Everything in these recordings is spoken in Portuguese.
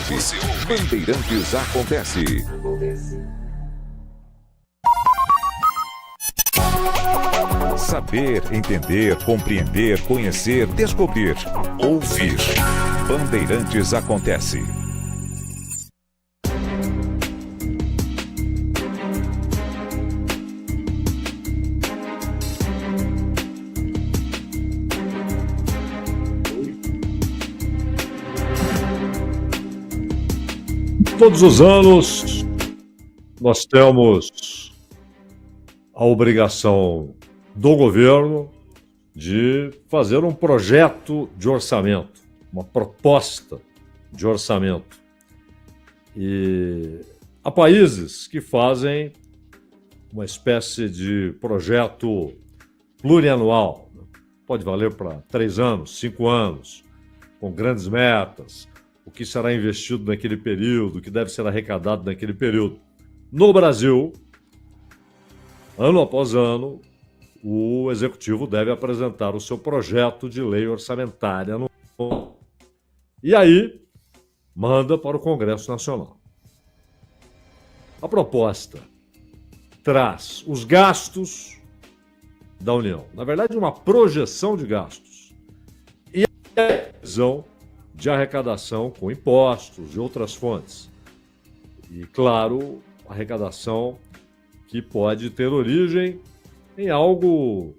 Bandeirantes Acontece. Saber, entender, compreender, conhecer, descobrir, ouvir. Bandeirantes Acontece. Todos os anos, nós temos a obrigação do governo de fazer um projeto de orçamento, uma proposta de orçamento. E há países que fazem uma espécie de projeto plurianual. Pode valer para 3 anos, 5 anos, com grandes metas, o que será investido naquele período, o que deve ser arrecadado naquele período. No Brasil, ano após ano, o Executivo deve apresentar o seu projeto de lei orçamentária e aí manda para o Congresso Nacional. A proposta traz os gastos da União, na verdade, uma projeção de gastos e a previsão de arrecadação com impostos e outras fontes. E, claro, arrecadação que pode ter origem em algo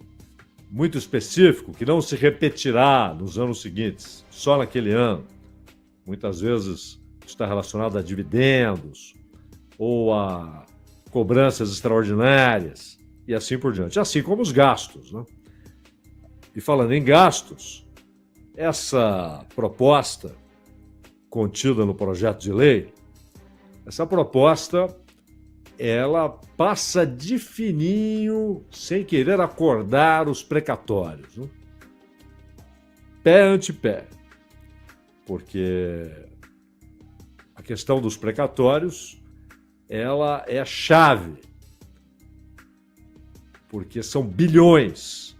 muito específico, que não se repetirá nos anos seguintes, só naquele ano. Muitas vezes está relacionado a dividendos ou a cobranças extraordinárias e assim por diante, assim como os gastos, né? E falando em gastos, essa proposta contida no projeto de lei, essa proposta, ela passa de fininho, sem querer acordar os precatórios, né? Pé ante pé. Porque a questão dos precatórios, ela é a chave. Porque são bilhões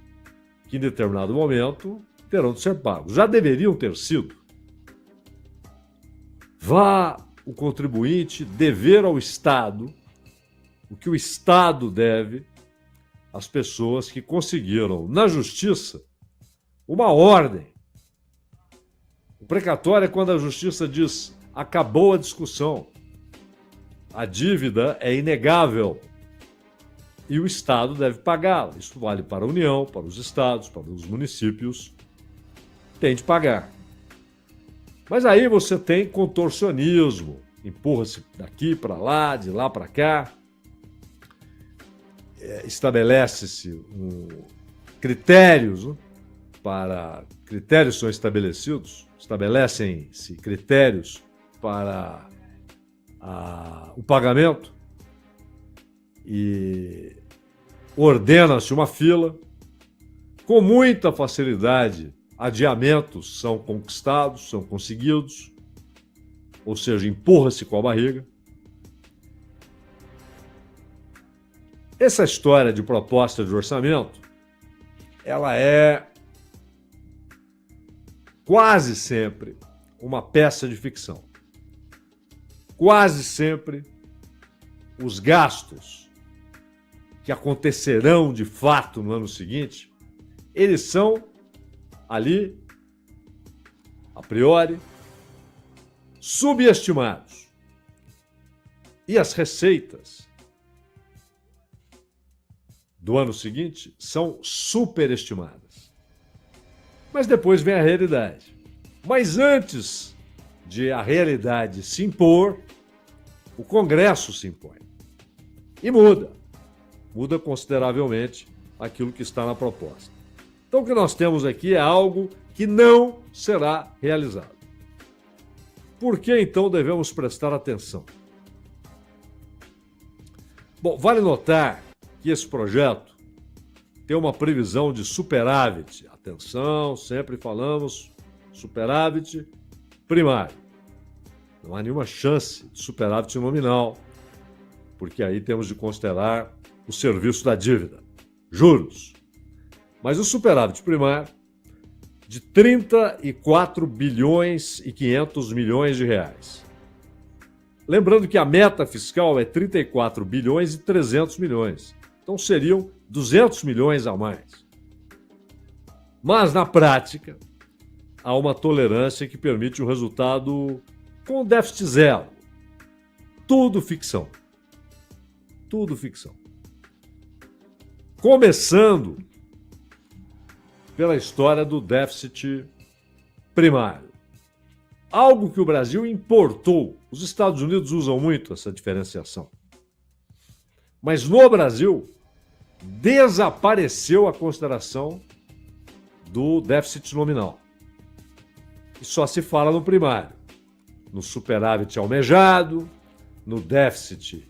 que, em determinado momento, terão de ser pagos. Já deveriam ter sido. Vá o contribuinte dever ao Estado o que o Estado deve às pessoas que conseguiram, na Justiça, uma ordem. O precatório é quando a Justiça diz: acabou a discussão, a dívida é inegável e o Estado deve pagá-la. Isso vale para a União, para os estados, para os municípios. Tem de pagar. Mas aí você tem contorcionismo, empurra-se daqui para lá, de lá para cá, estabelece-se critérios, né, critérios são estabelecidos, estabelecem-se critérios para o pagamento e ordena-se uma fila. Com muita facilidade, adiamentos são conquistados, são conseguidos, ou seja, empurra-se com a barriga. Essa história de proposta de orçamento, ela é quase sempre uma peça de ficção. Quase sempre os gastos que acontecerão de fato no ano seguinte, eles são ali, a priori, subestimados. E as receitas do ano seguinte são superestimadas. Mas depois vem a realidade. Mas antes de a realidade se impor, o Congresso se impõe. E muda. Muda consideravelmente aquilo que está na proposta. Então o que nós temos aqui é algo que não será realizado. Por que então devemos prestar atenção? Bom, vale notar que esse projeto tem uma previsão de superávit. Atenção, sempre falamos superávit primário. Não há nenhuma chance de superávit nominal, porque aí temos de considerar o serviço da dívida, juros. Mas o superávit primário de 34 bilhões e 500 milhões de reais. Lembrando que a meta fiscal é 34 bilhões e 300 milhões. Então seriam 200 milhões a mais. Mas, na prática, há uma tolerância que permite um resultado com déficit zero. Tudo ficção. Tudo ficção. Começando pela história do déficit primário. Algo que o Brasil importou. Os Estados Unidos usam muito essa diferenciação. Mas no Brasil, desapareceu a consideração do déficit nominal. E só se fala no primário, no superávit almejado, no déficit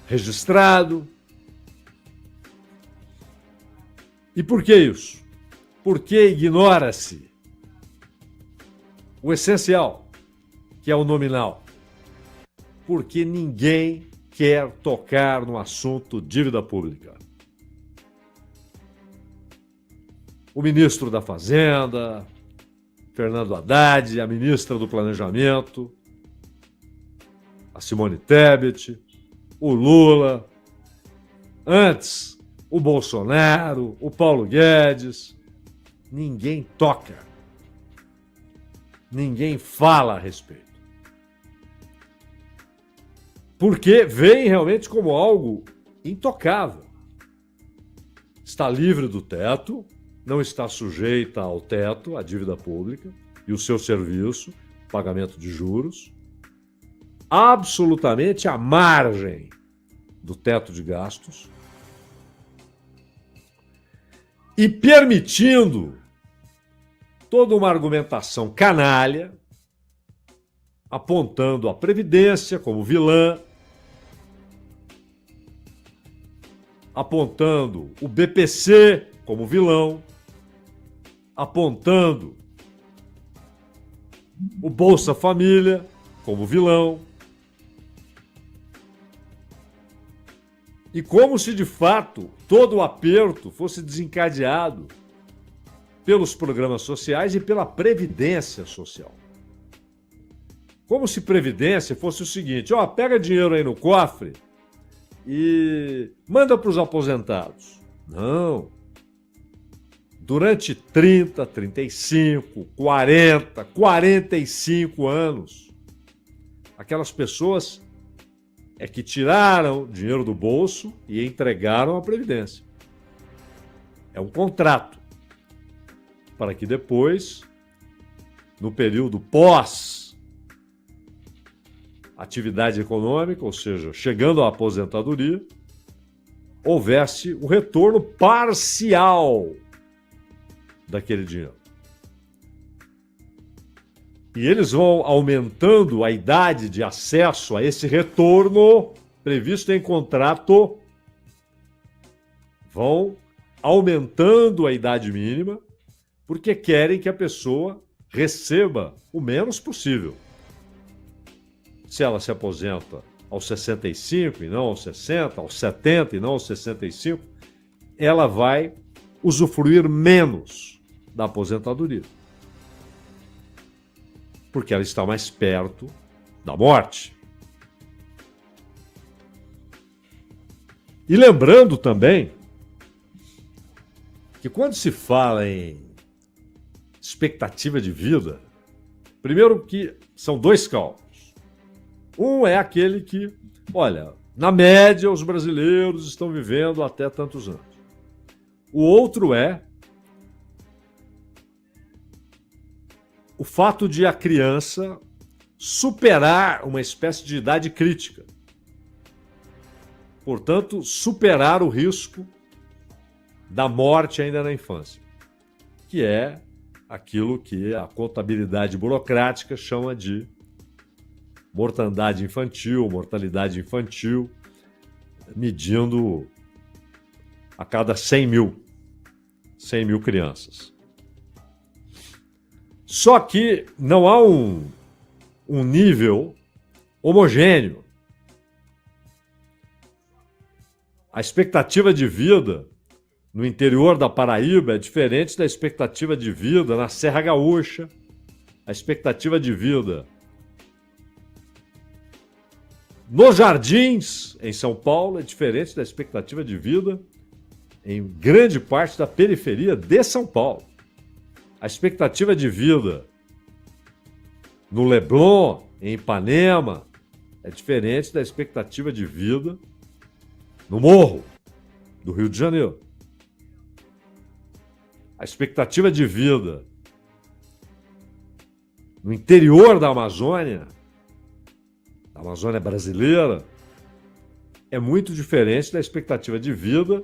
registrado. E por que isso? Porque ignora-se o essencial, que é o nominal. Porque ninguém quer tocar no assunto dívida pública. O ministro da Fazenda, Fernando Haddad, a ministra do Planejamento, a Simone Tebet, o Lula, antes o Bolsonaro, o Paulo Guedes, ninguém toca. Ninguém fala a respeito. Porque vem realmente como algo intocável. Está livre do teto, não está sujeita ao teto, à dívida pública e o seu serviço, pagamento de juros, absolutamente à margem do teto de gastos e permitindo toda uma argumentação canalha, apontando a Previdência como vilã, apontando o BPC como vilão, apontando o Bolsa Família como vilão. E como se de fato todo o aperto fosse desencadeado pelos programas sociais e pela Previdência Social. Como se Previdência fosse o seguinte: ó, pega dinheiro aí no cofre e manda para os aposentados. Não. Durante 30, 35, 40, 45 anos, aquelas pessoas é que tiraram dinheiro do bolso e entregaram à Previdência. É um contrato para que depois, no período pós-atividade econômica, ou seja, chegando à aposentadoria, houvesse o retorno parcial daquele dinheiro. E eles vão aumentando a idade de acesso a esse retorno previsto em contrato, vão aumentando a idade mínima, porque querem que a pessoa receba o menos possível. Se ela se aposenta aos 65 e não aos 60, aos 70 e não aos 65, ela vai usufruir menos da aposentadoria. Porque ela está mais perto da morte. E lembrando também que quando se fala em expectativa de vida, primeiro que são dois cálculos. Um é aquele que, olha, na média os brasileiros estão vivendo até tantos anos. O outro é o fato de a criança superar uma espécie de idade crítica. Portanto, superar o risco da morte ainda na infância, que é aquilo que a contabilidade burocrática chama de mortandade infantil, mortalidade infantil, medindo a cada 100 mil crianças. Só que não há um nível homogêneo. A expectativa de vida no interior da Paraíba é diferente da expectativa de vida na Serra Gaúcha. A expectativa de vida nos Jardins, em São Paulo, é diferente da expectativa de vida em grande parte da periferia de São Paulo. A expectativa de vida no Leblon, em Ipanema, é diferente da expectativa de vida no Morro, do Rio de Janeiro. A expectativa de vida no interior da Amazônia brasileira, é muito diferente da expectativa de vida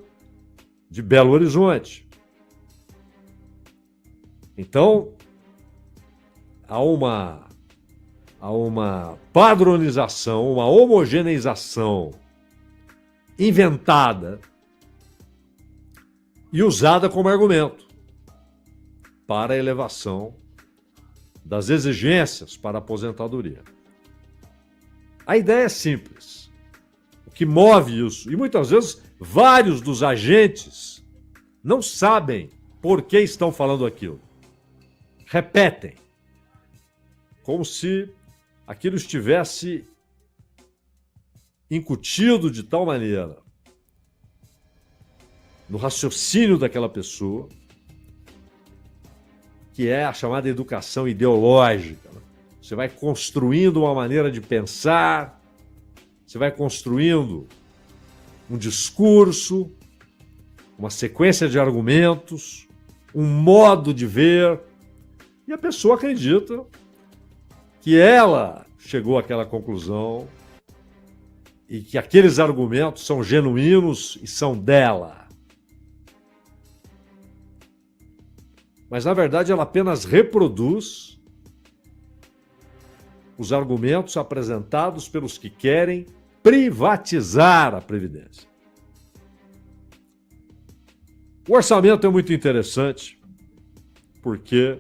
de Belo Horizonte. Então, há uma padronização, uma homogeneização inventada e usada como argumento para a elevação das exigências para a aposentadoria. A ideia é simples. O que move isso, e muitas vezes vários dos agentes não sabem por que estão falando aquilo. Repetem, como se aquilo estivesse incutido de tal maneira no raciocínio daquela pessoa, que é a chamada educação ideológica. Você vai construindo uma maneira de pensar, você vai construindo um discurso, uma sequência de argumentos, um modo de ver, e a pessoa acredita que ela chegou àquela conclusão e que aqueles argumentos são genuínos e são dela. Mas, na verdade, ela apenas reproduz os argumentos apresentados pelos que querem privatizar a Previdência. O orçamento é muito interessante porque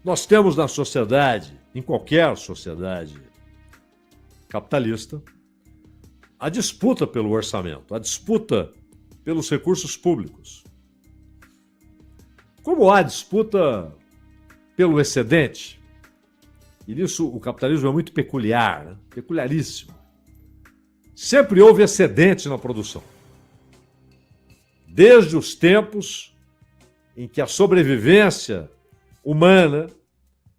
nós temos na sociedade, em qualquer sociedade capitalista, a disputa pelo orçamento, a disputa pelos recursos públicos. Como há disputa pelo excedente, e nisso o capitalismo é muito peculiar, né? Peculiaríssimo. Sempre houve excedente na produção. Desde os tempos em que a sobrevivência humana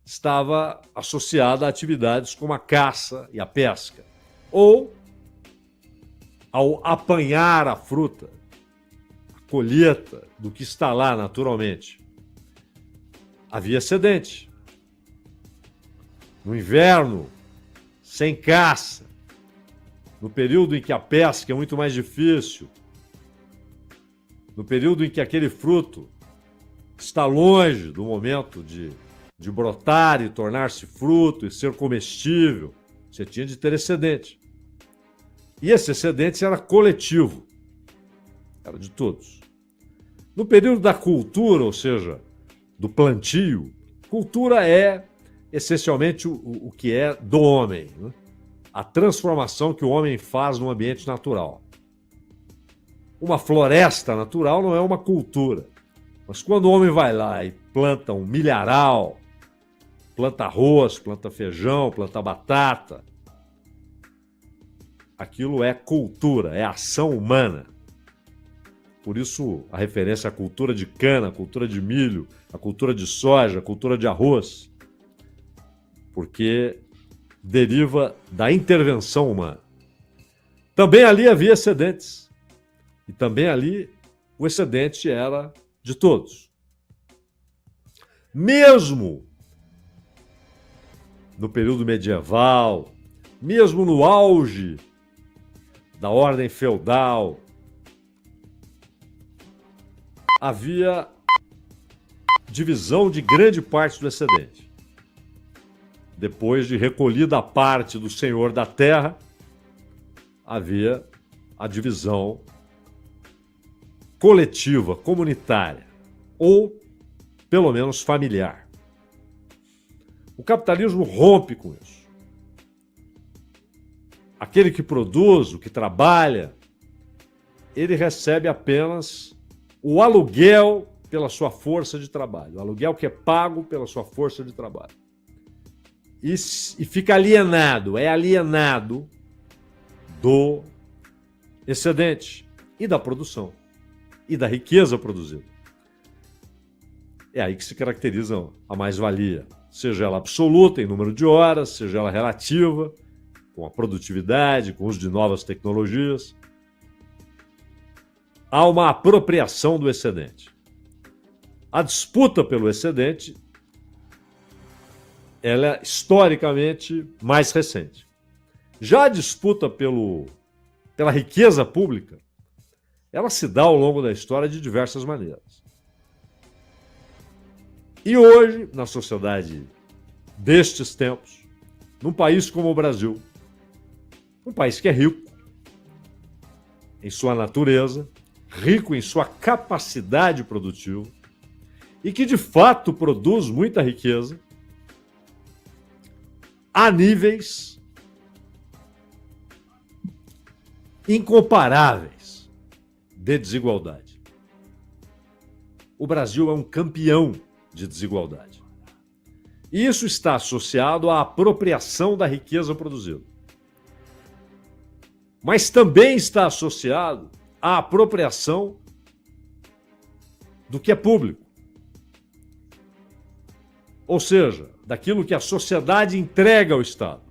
estava associada a atividades como a caça e a pesca, ou ao apanhar a fruta, a colheita do que está lá naturalmente. Havia excedente. No inverno, sem caça, no período em que a pesca é muito mais difícil, no período em que aquele fruto está longe do momento de brotar e tornar-se fruto e ser comestível, você tinha de ter excedente. E esse excedente era coletivo, era de todos. No período da cultura, ou seja, do plantio, cultura é essencialmente o que é do homem, né? A transformação que o homem faz no ambiente natural. Uma floresta natural não é uma cultura, mas quando o homem vai lá e planta um milharal, planta arroz, planta feijão, planta batata, aquilo é cultura, é ação humana. Por isso a referência à cultura de cana, à cultura de milho, à cultura de soja, à cultura de arroz, porque deriva da intervenção humana. Também ali havia excedentes, e também ali o excedente era de todos. Mesmo no período medieval, mesmo no auge da ordem feudal, havia divisão de grande parte do excedente. Depois de recolhida a parte do senhor da terra, havia a divisão coletiva, comunitária, ou pelo menos familiar. O capitalismo rompe com isso. Aquele que produz, o que trabalha, ele recebe apenas o aluguel pela sua força de trabalho, o aluguel que é pago pela sua força de trabalho. e fica alienado, é alienado do excedente e da produção e da riqueza produzida. É aí que se caracteriza a mais-valia, seja ela absoluta em número de horas, seja ela relativa, com a produtividade, com o uso de novas tecnologias. Há uma apropriação do excedente. A disputa pelo excedente, ela é historicamente mais recente. Já a disputa pela riqueza pública, ela se dá ao longo da história de diversas maneiras. E hoje, na sociedade destes tempos, num país como o Brasil, um país que é rico em sua natureza, rico em sua capacidade produtiva e que de fato produz muita riqueza, há níveis incomparáveis de desigualdade. O Brasil é um campeão de desigualdade. E isso está associado à apropriação da riqueza produzida. Mas também está associado à apropriação do que é público. Ou seja, daquilo que a sociedade entrega ao Estado.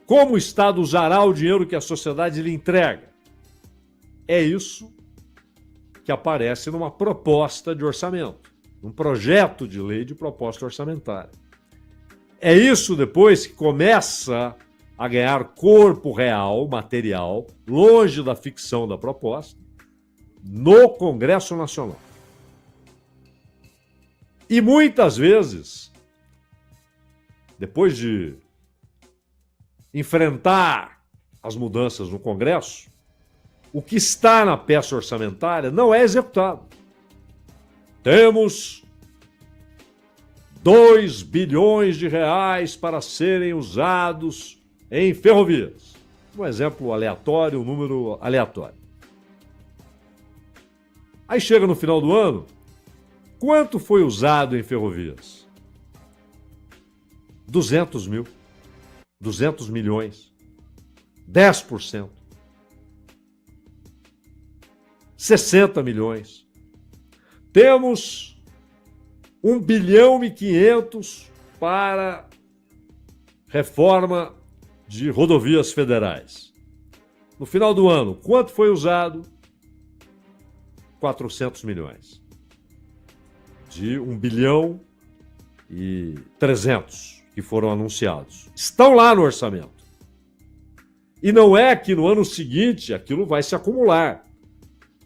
Como o Estado usará o dinheiro que a sociedade lhe entrega? É isso que aparece numa proposta de orçamento, num projeto de lei de proposta orçamentária. É isso depois que começa a ganhar corpo real, material, longe da ficção da proposta, no Congresso Nacional. E muitas vezes, depois de enfrentar as mudanças no Congresso, o que está na peça orçamentária não é executado. Temos 2 bilhões de reais para serem usados em ferrovias. Um exemplo aleatório, um número aleatório. Aí chega no final do ano, quanto foi usado em ferrovias? 200 mil. 200 milhões. 10%. 60 milhões. Temos 1 bilhão e 500 para reforma de rodovias federais. No final do ano, quanto foi usado? 400 milhões. De 1 bilhão e 300 que foram anunciados. Estão lá no orçamento. E não é que no ano seguinte aquilo vai se acumular.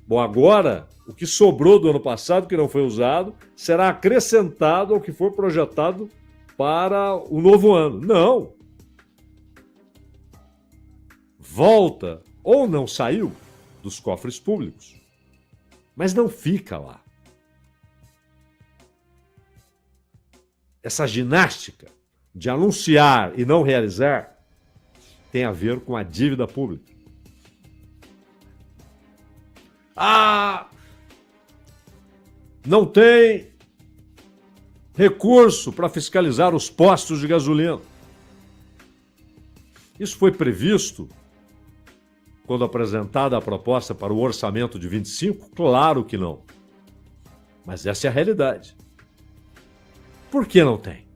Bom, agora, o que sobrou do ano passado, que não foi usado, será acrescentado ao que for projetado para o novo ano. Não. Volta ou não saiu dos cofres públicos, mas não fica lá. Essa ginástica de anunciar e não realizar tem a ver com a dívida pública. Não tem recurso para fiscalizar os postos de gasolina. Isso foi previsto quando apresentada a proposta para o orçamento de 25? Claro que não. Mas essa é a realidade. Por que não tem?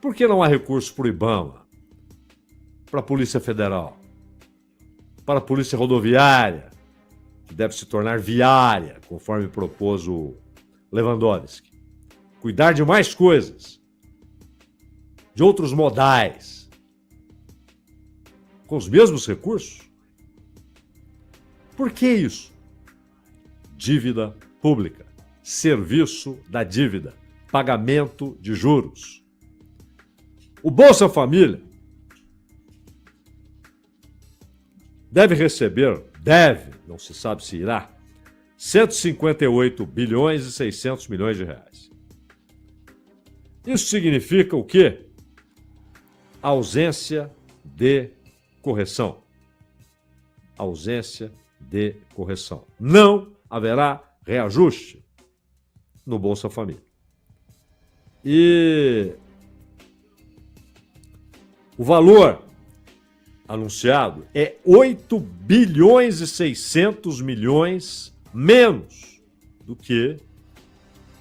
Por que não há recurso para o IBAMA, para a Polícia Federal, para a Polícia Rodoviária, que deve se tornar viária, conforme propôs o Lewandowski? Cuidar de mais coisas, de outros modais, com os mesmos recursos? Por que isso? Dívida pública, serviço da dívida, pagamento de juros. O Bolsa Família não se sabe se irá, 158 bilhões e 600 milhões de reais. Isso significa o quê? Ausência de correção. Ausência de correção. Não haverá reajuste no Bolsa Família. E o valor anunciado é 8 bilhões e 600 milhões menos do que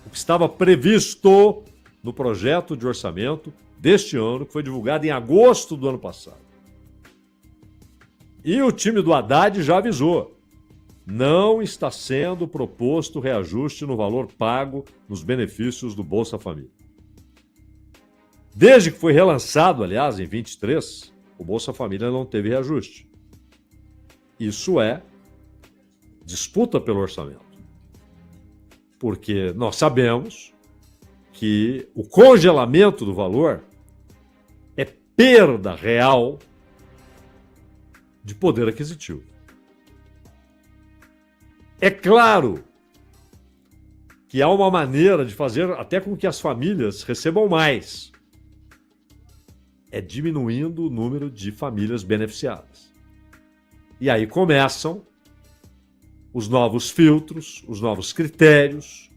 o que estava previsto no projeto de orçamento deste ano, que foi divulgado em agosto do ano passado. E o time do Haddad já avisou: não está sendo proposto reajuste no valor pago nos benefícios do Bolsa Família. Desde que foi relançado, aliás, em 23, o Bolsa Família não teve reajuste. Isso é disputa pelo orçamento. Porque nós sabemos que o congelamento do valor é perda real de poder aquisitivo. É claro que há uma maneira de fazer até com que as famílias recebam mais. É diminuindo o número de famílias beneficiadas. E aí começam os novos filtros, os novos critérios.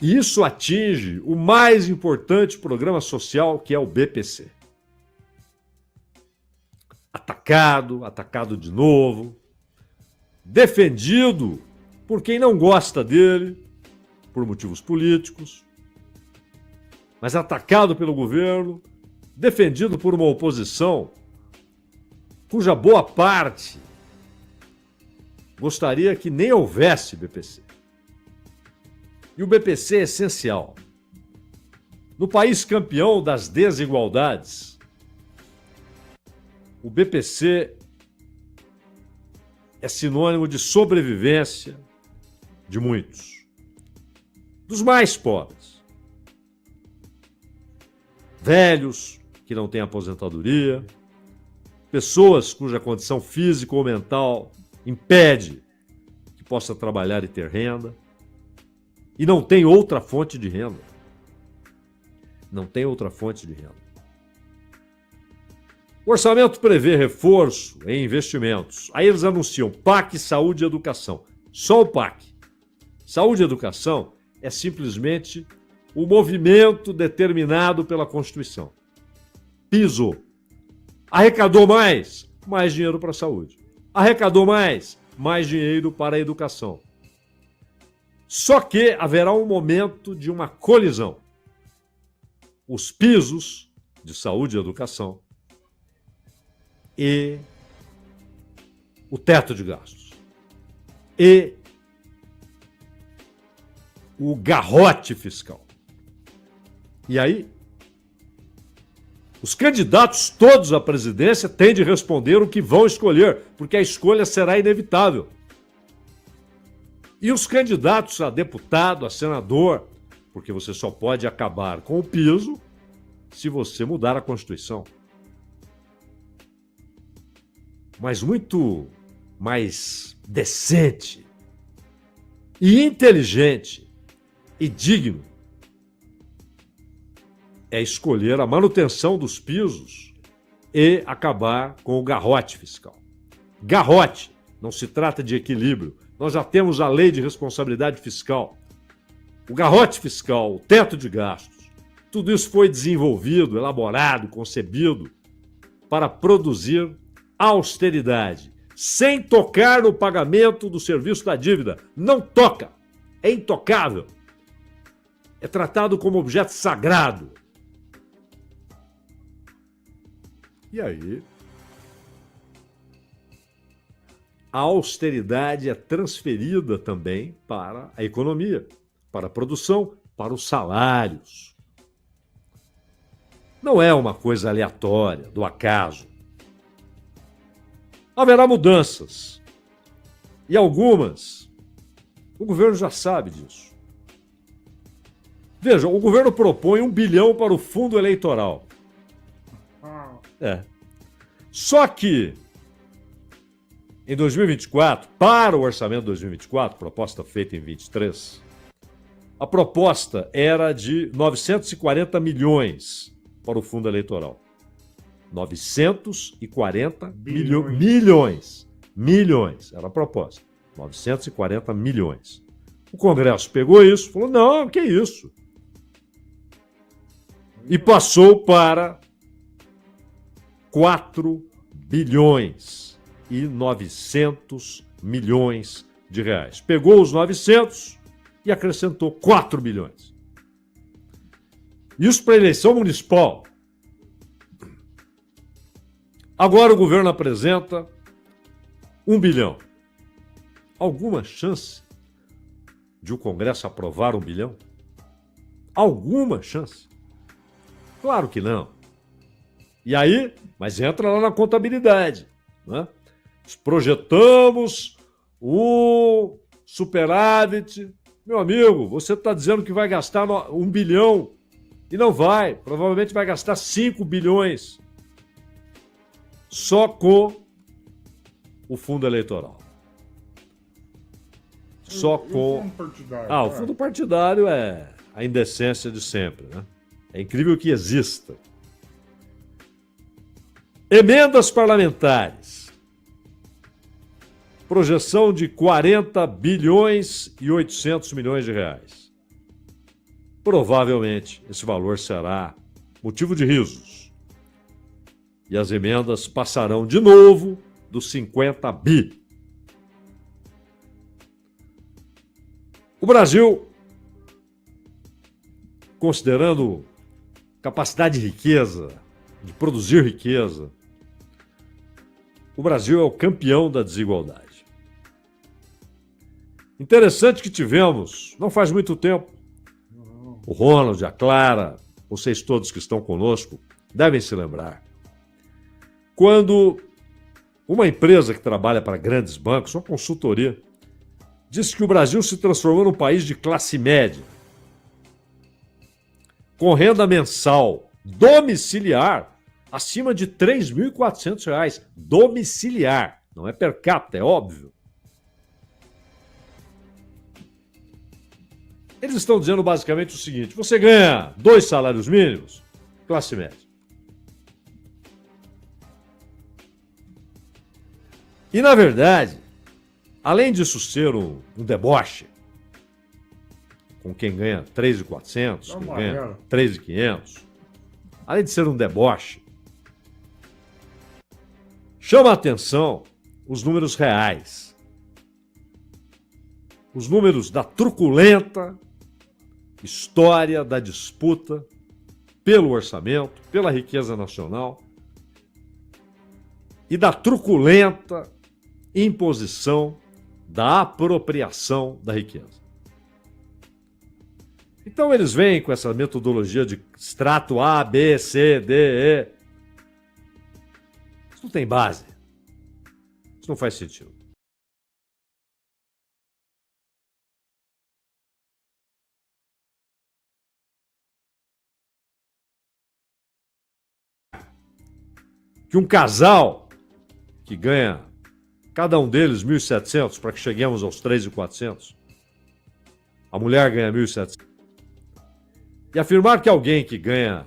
E isso atinge o mais importante programa social, que é o BPC. Atacado de novo, defendido por quem não gosta dele, por motivos políticos, mas atacado pelo governo, defendido por uma oposição cuja boa parte gostaria que nem houvesse BPC. E o BPC é essencial. No país campeão das desigualdades, o BPC é sinônimo de sobrevivência de muitos, dos mais pobres, velhos que não têm aposentadoria, pessoas cuja condição física ou mental impede que possa trabalhar e ter renda, e não tem outra fonte de renda. Não tem outra fonte de renda. O orçamento prevê reforço em investimentos. Aí eles anunciam PAC, Saúde e Educação. Só o PAC. Saúde e Educação é simplesmente o movimento determinado pela Constituição. Piso. Arrecadou mais? Mais dinheiro para a saúde. Arrecadou mais? Mais dinheiro para a educação. Só que haverá um momento de uma colisão. Os pisos de saúde e educação e o teto de gastos e o garrote fiscal. E aí, os candidatos todos à presidência têm de responder o que vão escolher, porque a escolha será inevitável. E os candidatos a deputado, a senador, porque você só pode acabar com o piso se você mudar a Constituição. Mas muito mais decente e inteligente e digno é escolher a manutenção dos pisos e acabar com o garrote fiscal. Garrote, não se trata de equilíbrio. Nós já temos a lei de responsabilidade fiscal. O garrote fiscal, o teto de gastos, tudo isso foi desenvolvido, elaborado, concebido para produzir austeridade, sem tocar no pagamento do serviço da dívida. Não toca, é intocável. É tratado como objeto sagrado. E aí, a austeridade é transferida também para a economia, para a produção, para os salários. Não é uma coisa aleatória, do acaso. Haverá mudanças. E algumas, o governo já sabe disso. Veja, o governo propõe 1 bilhão para o fundo eleitoral. Só que, em 2024, para o orçamento de 2024, proposta feita em 23, a proposta era de 940 milhões para o fundo eleitoral. 940 milhões. Milhões era a proposta. 940 milhões. O Congresso pegou isso, falou, não, que isso? E passou para 4 bilhões e 900 milhões de reais. Pegou os 900 e acrescentou 4 bilhões. Isso para a eleição municipal. Agora o governo apresenta 1 bilhão. Alguma chance de o Congresso aprovar 1 bilhão? Alguma chance? Claro que não. E aí, mas entra lá na contabilidade, né? Projetamos o superávit. Meu amigo, você está dizendo que vai gastar 1 bilhão e não vai. Provavelmente vai gastar 5 bilhões só com o fundo eleitoral. Só com... o fundo partidário. O fundo partidário é a indecência de sempre, né? É incrível que exista. Emendas parlamentares. Projeção de 40 bilhões e 800 milhões de reais. Provavelmente esse valor será motivo de risos. E as emendas passarão de novo dos 50 bi. O Brasil, considerando capacidade de riqueza, de produzir riqueza, o Brasil é o campeão da desigualdade. Interessante que tivemos, não faz muito tempo, o Ronald, a Clara, vocês todos que estão conosco, devem se lembrar, quando uma empresa que trabalha para grandes bancos, uma consultoria, disse que o Brasil se transformou num país de classe média, com renda mensal domiciliar acima de R$ 3.400. Domiciliar, não é per capita, é óbvio. Eles estão dizendo basicamente o seguinte: você ganha 2 salários mínimos, classe média. E, na verdade, além disso ser um deboche, com quem ganha 3.400, quem ganha 3.500, além de ser um deboche, chama a atenção os números reais. Os números da truculenta história da disputa pelo orçamento, pela riqueza nacional e da truculenta imposição da apropriação da riqueza. Então eles vêm com essa metodologia de extrato A, B, C, D, E. Isso não tem base. Isso não faz sentido. Que um casal que ganha, cada um deles, 1.700, para que cheguemos aos 3.400, a mulher ganha 1.700, e afirmar que alguém que ganha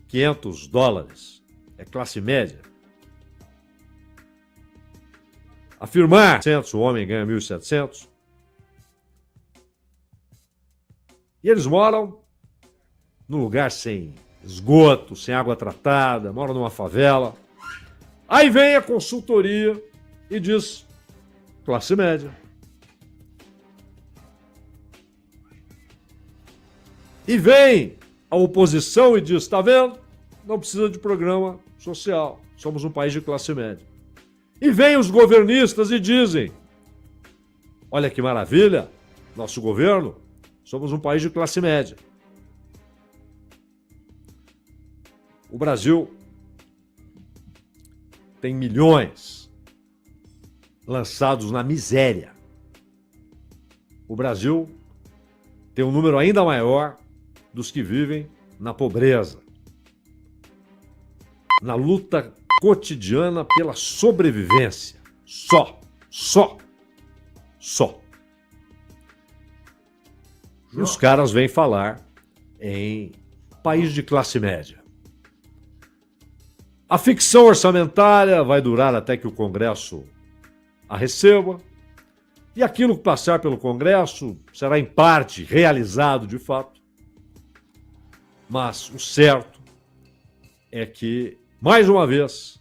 $500 é classe média, afirmar que o homem ganha 1.700, e eles moram num lugar sem esgoto, sem água tratada, moram numa favela. Aí vem a consultoria e diz: classe média. E vem a oposição e diz: tá vendo? Não precisa de programa social. Somos um país de classe média. E vem os governistas e dizem: olha que maravilha, nosso governo, somos um país de classe média. O Brasil tem milhões lançados na miséria. O Brasil tem um número ainda maior dos que vivem na pobreza, na luta cotidiana pela sobrevivência. Só. E os caras vêm falar em país de classe média. A ficção orçamentária vai durar até que o Congresso a receba. E aquilo que passar pelo Congresso será, em parte, realizado de fato. Mas o certo é que, mais uma vez,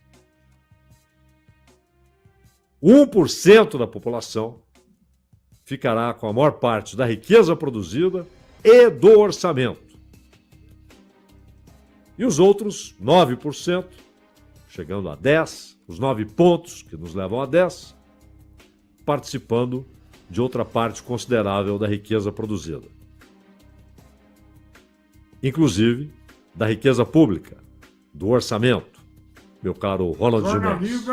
1% da população ficará com a maior parte da riqueza produzida e do orçamento. E os outros 9%, chegando a 10%, os 9 pontos que nos levam a 10%, participando de outra parte considerável da riqueza produzida. Inclusive da riqueza pública, do orçamento, meu caro Ronald Gimenez.